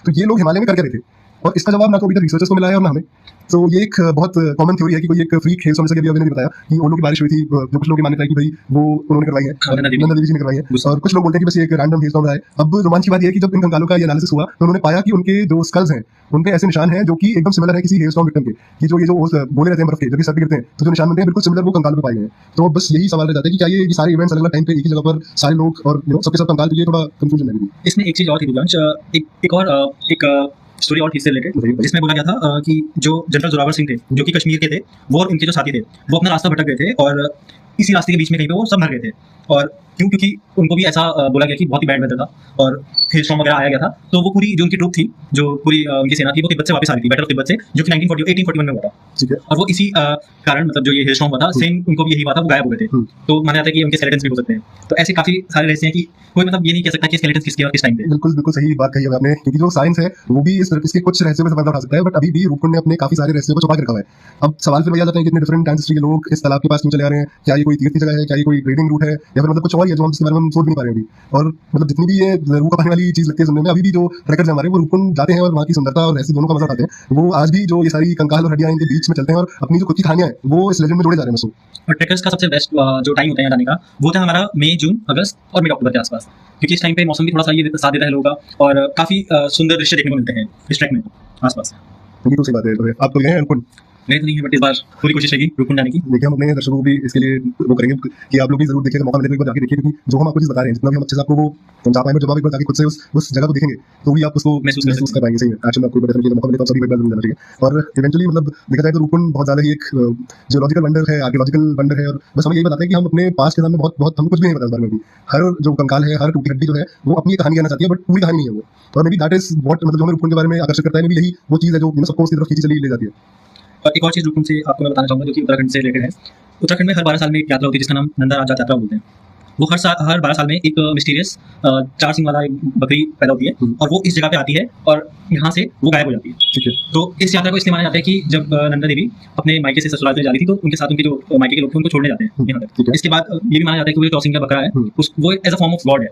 तो ये लोग हिमालय में कर रहे थे और इसका जवाब ना तो अभी तक रिसर्चर्स को मिला है और ना हमें। तो ये एक बहुत कॉमन थ्योरी है कि कोई एक फ्रीक हेल जैसे कि अभी ने बताया कि ओलो की बारिश हुई थी, जो कुछ लोग की मान्यता है कि भाई वो उन्होंने करवाई है, नंदा देवी जी ने करवाई है, और कुछ लोग बोलते हैं कि बस ये एक रैंडम हेल रहा है। अब रोमांच की बात यह है कि जब इन कंकालों का ये एनालिसिस हुआ तो उन्होंने पाया कि उनके जो स्कल्स हैं उन पे ऐसे निशान हैं जो कि एकदम सिमिलर है किसी हेल स्टॉर्म विक्टिम के, कि जो ये जो बोले रहते हैं बर्फ के जब सर पे गिरते हैं तो जो निशान बनते हैं बिल्कुल सिमिलर वो कंकाल पे पाए गए हैं। तो बस यही सवाल रह जाता है कि क्या ये सारे इवेंट्स अलग अलग टाइम पे एक ही जगह पर सारे लोग और सबके सब कंकाल, तो ये थोड़ा कंफ्यूजन है। इसमें एक चीज और थी दिव्यांश, एक स्टोरी और थी इससे रिलेटेड, जिसमें बोला गया था कि जो जनरल जोरावर सिंह थे जो कि कश्मीर के थे, वो और उनके जो साथी थे वो अपना रास्ता भटक गए थे और इसी रास्ते के बीच में कहीं पे वो सब मर गए थे। और क्योंकि उनको भी ऐसा बोला गया कि बहुत ही बैड वेदर था और हिल स्टॉर्म वगैरह आया गया था, तो वो पूरी जो उनकी ट्रूप थी, जो पूरी उनकी सेना थी, वो तिब्बत से वापस आ रही थी, बैटल ऑफ तिब्बत से, जो कि 1841 में हुआ था। ठीक है। और वो इसी कारण मतलब जो ये हिल स्टॉर्म हुआ था, सेम उनको भी यही हुआ था, वो गायब हो गए थे। तो माना जाता है कि उनके स्केलेटन्स भी हो सकते हैं। तो ऐसे काफी सारे रहस्य हैं कि कोई मतलब ये नहीं कह सकता कि स्केलेटन्स किसके और किस टाइम पे। बिल्कुल बिल्कुल सही बात कही है आपने, क्योंकि जो साइंस है वो भी इसके कुछ रहस्यों में फायदा उठा सकता है, बट अभी भी रूपकुंड ने अपने काफी सारे रहस्यों को छुपा के रखा है। अब सवाल फिर वही आ जाता है कि इतने डिफरेंट एंसेस्ट्री के लोग इस तालाब के पास क्यों चले आ रहे हैं? क्या ये कोई तीर्थ की जगह है? क्या ये कोई ट्रेडिंग रूट है, या फिर मतलब कुछ और ही है जो हम इसके बारे में सोच भी नहीं पा रहे हैं अभी? और मतलब जितनी भी ये रूह का पाने वाली चीज लगती है सुनने में, अभी भी जो ट्रैकर्स हमारे वो रूपकुंड जाते हैं और वहाँ की सुंदरता और रहस्य दोनों का मजा उठाते हैं। वो आज भी जो ये सारी कंकाल और हड्डियां इनके बीच में चलते हैं और अपनी जो खुद की कहानियां हैं वो इस लेजेंड में जोड़े जा रहे हैं। और ट्रैकर्स का सबसे बेस्ट जो टाइम होता है जाने का, वो होता है हमारा मई, जून, अगस्त और मिड अक्टूबर के आसपास, क्योंकि इस टाइम पे मौसम भी थोड़ा सा ये साथ देता है लोगों का और काफी सुंदर दृश्य देखने को मिलते हैं इस ट्रैक में आसपास। ये तो सही बात है। तो आप तो गए हैं रूपकुंड? नहीं तो नहीं है, बट इस बार पूरी कोशिश रहेगी रूपकुंड जाने की। देखिए हम अपने दर्शकों को भी इसके लिए वो करेंगे कि आप लोग भी जरूर देखिए, मौका मिले तो एक बार जाके देखिए, क्योंकि जो हम आपको चीज बता रहे हैं जितना भी हम अच्छे से आपको वो समझा पाएंगे, जब आप एक बार जाके खुद से उस जगह को देखेंगे तो भी आप उसको महसूस कर पाएंगे। सही है, एक्चुअली आपको डेफिनेटली मौका मिले तो सभी एक बार जरूर जाना चाहिए। और इवेंचुअली मतलब देखा जाए तो रूपकुंड बहुत ज्यादा ही एक जियोलॉजिकल वंडर है, आर्कियोलॉजिकल वंडर है, और बस हमें यही बताता है कि हम अपने पास के सामने बहुत हम कुछ भी नहीं पता इस बारे में भी। हर जो कंकाल है, हर टूटी हड्डी जो है वो अपनी कहानी कहना चाहती है, बट पूरी कहानी नहीं है वो। और may be that is what मतलब जो हमें रूपकुंड के बारे में आकर्षित करता है, मे बी यही वो चीज है जो सबको उसकी तरफ खींची चली ले जाती है। और एक और चीज़ रूपकुंड से आपको मैं बताना चाहूँगा जो कि उत्तराखंड से रिलेटेड है। उत्तराखंड में हर 12 साल में एक यात्रा होती है जिसका नाम नंदा राज यात्रा बोलते हैं। वो हर 12 साल में एक मिस्टीरियस 4 सिंग वाला एक बकरी पैदा होती है और वो इस जगह पे आती है और यहाँ से वो गायब हो जाती है। ठीक है। तो इस यात्रा को इसलिए माना जाता है कि जब नंदा देवी अपने मायके से ससुराल चली जा रही थी तो उनके साथ उनके जो मायके के लोग थे उनको छोड़ने जाते हैं यहाँ तक। इसके बाद ये भी माना जाता है कि वो क्रॉसिंग का बकरा है, वो as a form of God है।